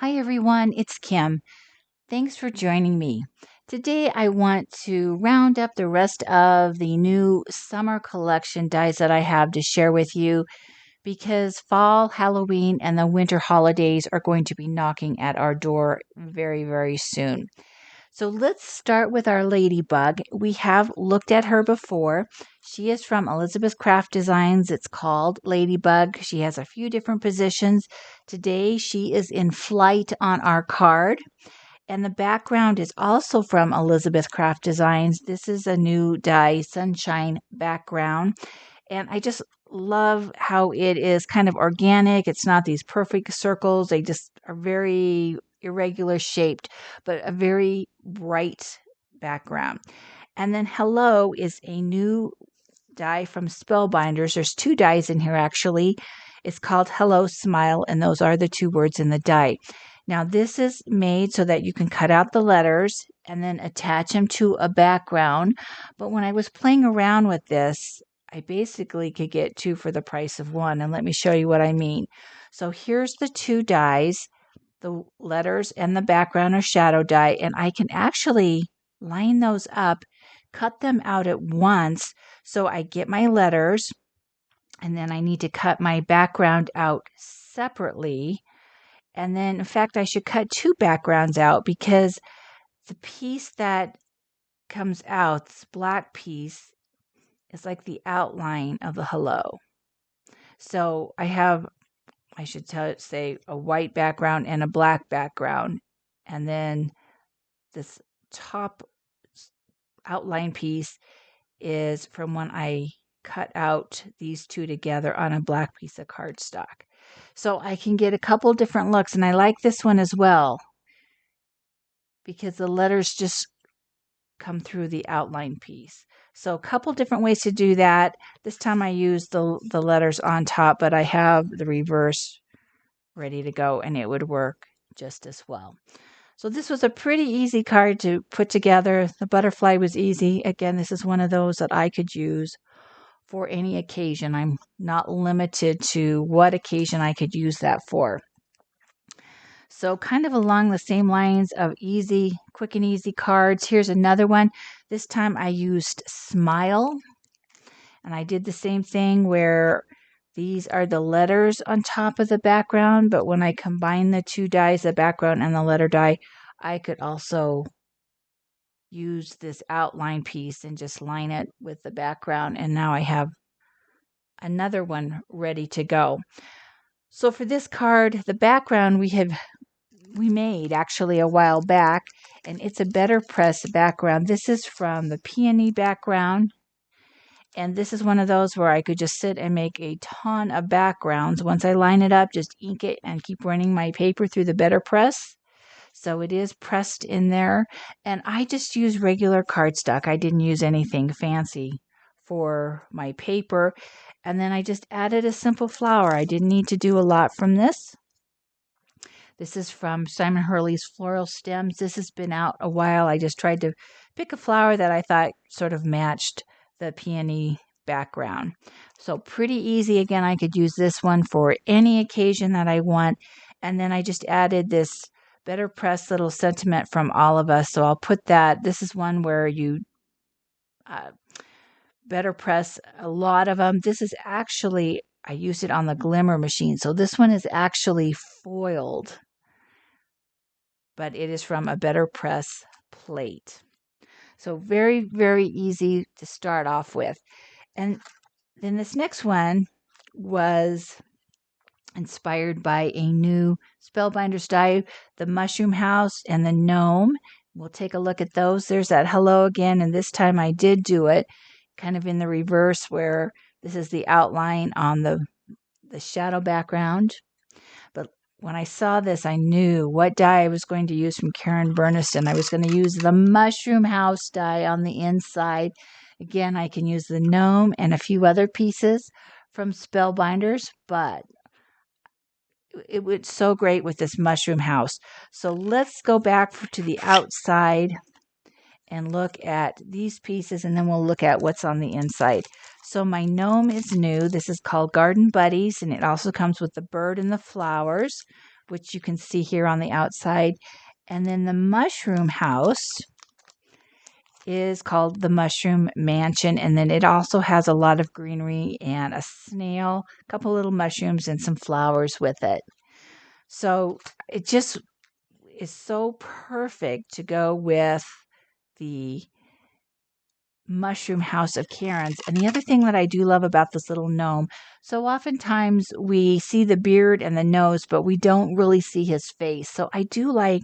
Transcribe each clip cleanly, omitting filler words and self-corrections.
Hi everyone, it's Kim. Thanks for joining me. Today I want to round up the rest of the new summer collection dies that I have to share with you because fall, Halloween, and the winter holidays are going to be knocking at our door very, very soon. So let's start with our ladybug. We have looked at her before. She is from Elizabeth Craft Designs. It's called Ladybug. She has a few different positions. Today she is in flight on our card. And the background is also from Elizabeth Craft Designs. This is a new die, sunshine background. And I just love how it is kind of organic. It's not these perfect circles, they just are very irregular shaped, but a very bright background. And then Hello is a new die from Spellbinders. There's two dies in here actually. It's called Hello Smile, and those are the two words in the die. Now, this is made so that you can cut out the letters and then attach them to a background. But when I was playing around with this, I basically could get two for the price of one. And let me show you what I mean. So here's the two dies. The letters and the background are shadow die, and I can actually line those up, cut them out at once. So I get my letters, and then I need to cut my background out separately. And then, in fact, I should cut two backgrounds out because the piece that comes out, this black piece, is like the outline of the hello. So I have, I should say, a white background and a black background. And then this top outline piece is from when I cut out these two together on a black piece of cardstock. So I can get a couple different looks, and I like this one as well because the letters just come through the outline piece. So a couple different ways to do that. This time I used the letters on top, but I have the reverse ready to go, and it would work just as well. So this was a pretty easy card to put together. The butterfly was easy. Again, this is one of those that I could use for any occasion. I'm not limited to what occasion I could use that for. So kind of along the same lines of easy, quick and easy cards, here's another one. This time I used Smile, and I did the same thing where these are the letters on top of the background, but when I combine the two dies, the background and the letter die, I could also use this outline piece and just line it with the background, and now I have another one ready to go. So for this card, the background we made actually a while back, and it's a better press background. This is from the Peony background, and this is one of those where I could just sit and make a ton of backgrounds. Once I line it up, just ink it and keep running my paper through the better press. So it is pressed in there, and I just use regular cardstock. I didn't use anything fancy for my paper. And then I just added a simple flower. I didn't need to do a lot from this. This is from Simon Hurley's Floral Stems. This has been out a while. I just tried to pick a flower that I thought sort of matched the peony background. So pretty easy. Again, I could use this one for any occasion that I want. And then I just added this Better Press little sentiment from all of us. So I'll put that. This is one where you better press a lot of them. This is actually, I used it on the glimmer machine. So this one is actually foiled, but it is from a better press plate. So very, very easy to start off with. And then this next one was inspired by a new Spellbinders die, the Mushroom House and the Gnome. We'll take a look at those. There's that hello again, and this time I did do it kind of in the reverse where this is the outline on the shadow background. But when I saw this, I knew what die I was going to use from Karen Burniston. I was going to use the Mushroom House die on the inside. Again, I can use the Gnome and a few other pieces from Spellbinders, but it was so great with this Mushroom House. So let's go back to the outside and look at these pieces, and then we'll look at what's on the inside. So my gnome is new. This is called Garden Buddies, and it also comes with the bird and the flowers. which you can see here on the outside. And then the mushroom house is called the Mushroom Mansion. And then it also has a lot of greenery and a snail, a couple little mushrooms, and some flowers with it. So it just is so perfect to go with the mushroom house of Karen's. And the other thing that I do love about this little gnome, so oftentimes we see the beard and the nose, but we don't really see his face. So I do like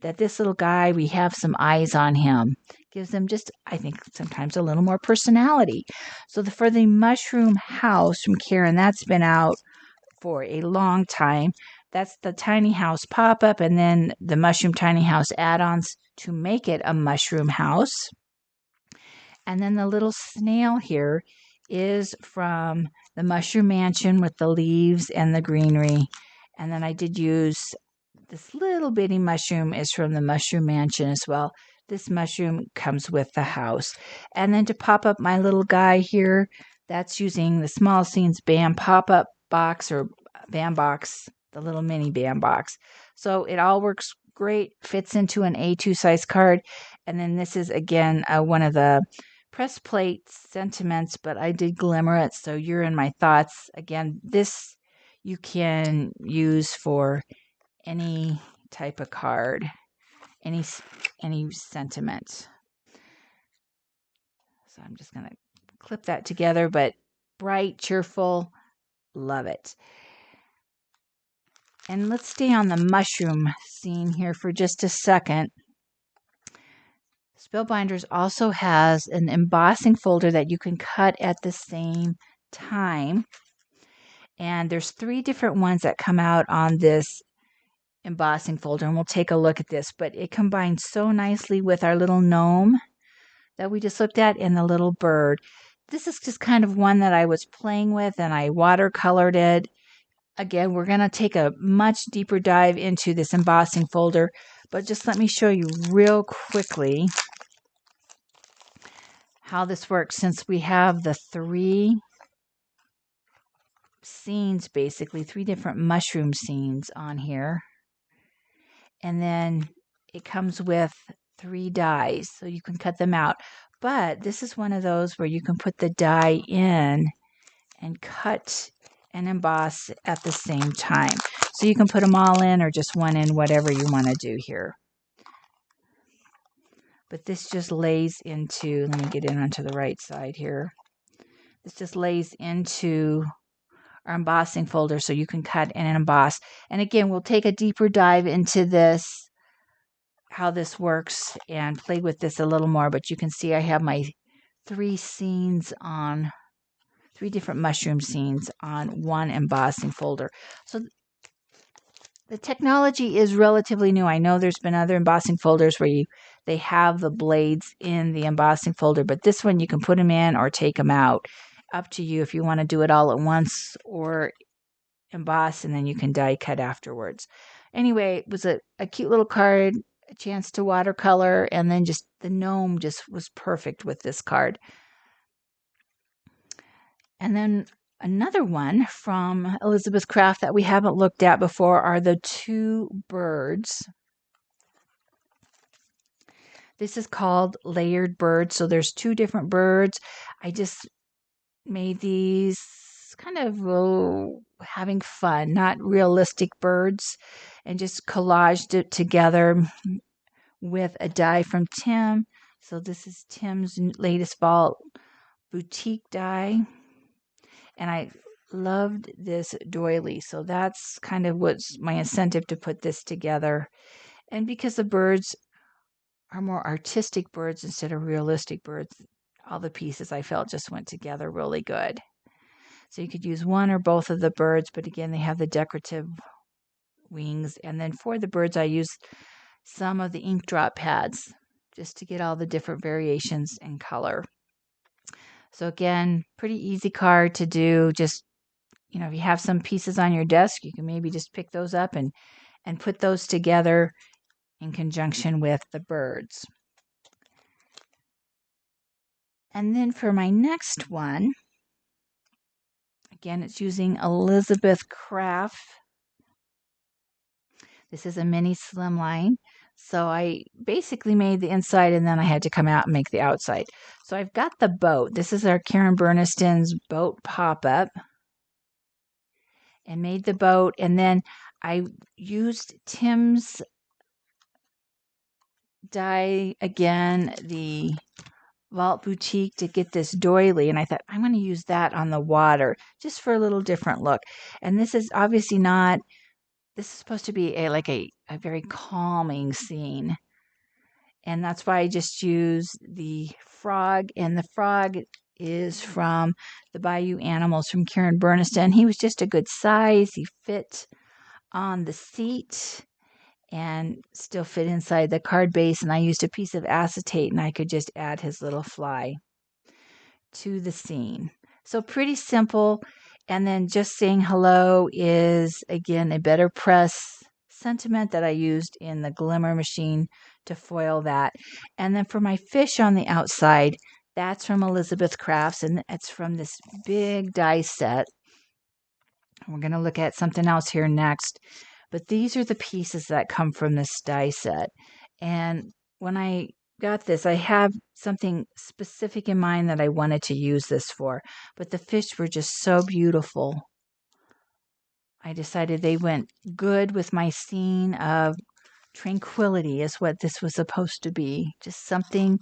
that this little guy, we have some eyes on him. Gives him just, I think, sometimes a little more personality. So for the mushroom house from Karen, that's been out for a long time. That's the tiny house pop-up and then the mushroom tiny house add-ons to make it a mushroom house. And then the little snail here is from the Mushroom Mansion with the leaves and the greenery. And then I did use this little bitty mushroom is from the Mushroom Mansion as well. This mushroom comes with the house. And then to pop up my little guy here, that's using the Small Scenes BAM pop-up box or BAM box, the little mini BAM box. So it all works great, fits into an A2 size card. And then this is, again, one of the press plate sentiments, but I did glimmer it, so you're in my thoughts. Again, this you can use for any type of card, any sentiment. So I'm just going to clip that together, but bright, cheerful, love it. And let's stay on the mushroom scene here for just a second. Spellbinders also has an embossing folder that you can cut at the same time. And there's 3 different ones that come out on this embossing folder, and we'll take a look at this. But it combines so nicely with our little gnome that we just looked at and the little bird. This is just kind of one that I was playing with, and I watercolored it. Again, we're going to take a much deeper dive into this embossing folder, but just let me show you real quickly how this works, since we have the 3 scenes, basically 3 different mushroom scenes on here. And then it comes with 3 dies, so you can cut them out. But this is one of those where you can put the die in and cut and emboss at the same time. So you can put them all in or just one in, whatever you want to do here. But this just lays into, let me get in onto the right side here. This just lays into our embossing folder so you can cut and emboss. And again, we'll take a deeper dive into this, how this works, and play with this a little more. But you can see I have my 3 scenes on, 3 different mushroom scenes on one embossing folder. So the technology is relatively new. I know there's been other embossing folders where they have the blades in the embossing folder, but this one you can put them in or take them out. Up to you if you want to do it all at once or emboss and then you can die cut afterwards. Anyway, it was a cute little card, a chance to watercolor, and then just the gnome just was perfect with this card. And then another one from Elizabeth Craft that we haven't looked at before are the 2 birds. This is called Layered Birds. So there's 2 different birds. I just made these kind of having fun, not realistic birds, and just collaged it together with a die from Tim. So this is Tim's latest fall boutique die. And I loved this doily. So that's kind of what's my incentive to put this together. And because the birds are more artistic birds instead of realistic birds, all the pieces I felt just went together really good. So you could use one or both of the birds, but again, they have the decorative wings. And then for the birds, I used some of the ink drop pads just to get all the different variations in color. So again, pretty easy card to do. Just, if you have some pieces on your desk, you can maybe just pick those up and put those together in conjunction with the birds. And then for my next one, again, it's using Elizabeth Craft This is a mini slimline. So I basically made the inside and then I had to come out and make the outside. So I've got the boat. This is our Karen Burniston's boat pop-up. And made the boat. And then I used Tim's die again, the Vault Boutique, to get this doily. And I thought, I'm going to use that on the water just for a little different look. And this is obviously not, this is supposed to be a very calming scene. And that's why I just used the frog. And the frog is from the Bayou Animals from Karen Burniston. He was just a good size. He fit on the seat and still fit inside the card base. And I used a piece of acetate and I could just add his little fly to the scene. So pretty simple. And then just saying hello is, again, a better press sentiment that I used in the glimmer machine to foil that. And then for my fish on the outside, that's from Elizabeth Crafts, and it's from this big die set. We're going to look at something else here next. But these are the pieces that come from this die set. And when I got this, I have something specific in mind that I wanted to use this for. But the fish were just so beautiful. I decided they went good with my scene of tranquility is what this was supposed to be. Just something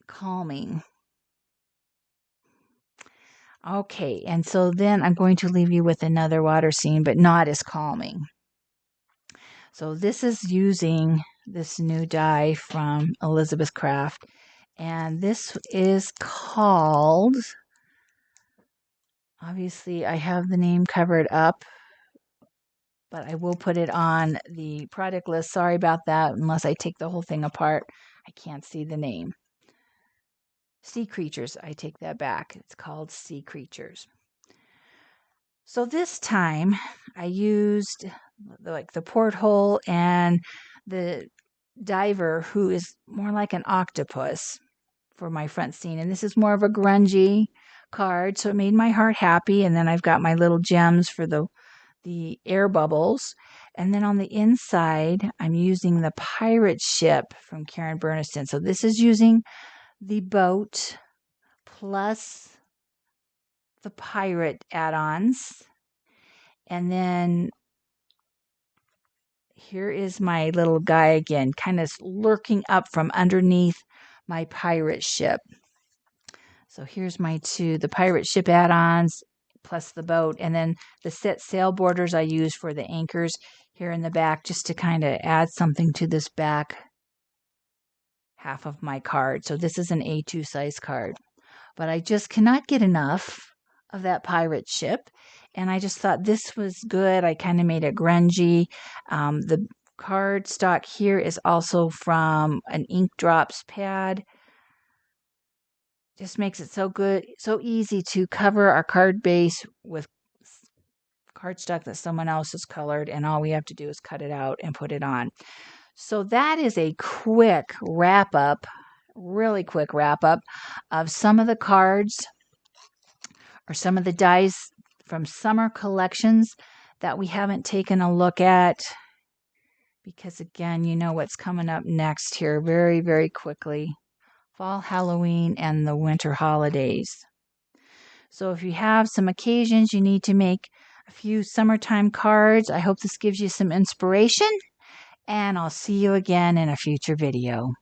calming. Okay, and so then I'm going to leave you with another water scene, but not as calming. So this is using this new die from Elizabeth Craft, and this is called, obviously I have the name covered up, but I will put it on the product list. Sorry about that, unless I take the whole thing apart. I can't see the name. Sea Creatures, I take that back. It's called Sea Creatures. So this time I used the porthole and the diver, who is more like an octopus, for my front scene. And this is more of a grungy card, so it made my heart happy. And then I've got my little gems for the air bubbles. And then on the inside, I'm using the pirate ship from Karen Burniston. So this is using the boat plus the pirate add-ons. And then here is my little guy again, kind of lurking up from underneath my pirate ship. So here's my the pirate ship add-ons plus the boat. And then the set sail borders I use for the anchors here in the back, just to kind of add something to this back half of my card. So this is an A2 size card. But I just cannot get enough of that pirate ship. And I just thought this was good. I kind of made it grungy. The card stock here is also from an Ink Drops pad. Just makes it so good, so easy to cover our card base with cardstock that someone else has colored. And all we have to do is cut it out and put it on. So that is a quick wrap up, really quick wrap up of some of the cards or some of the dies from summer collections that we haven't taken a look at, because again, you know what's coming up next here very, very quickly. Fall, Halloween, and the winter holidays. So if you have some occasions you need to make a few summertime cards, I hope this gives you some inspiration, and I'll see you again in a future video.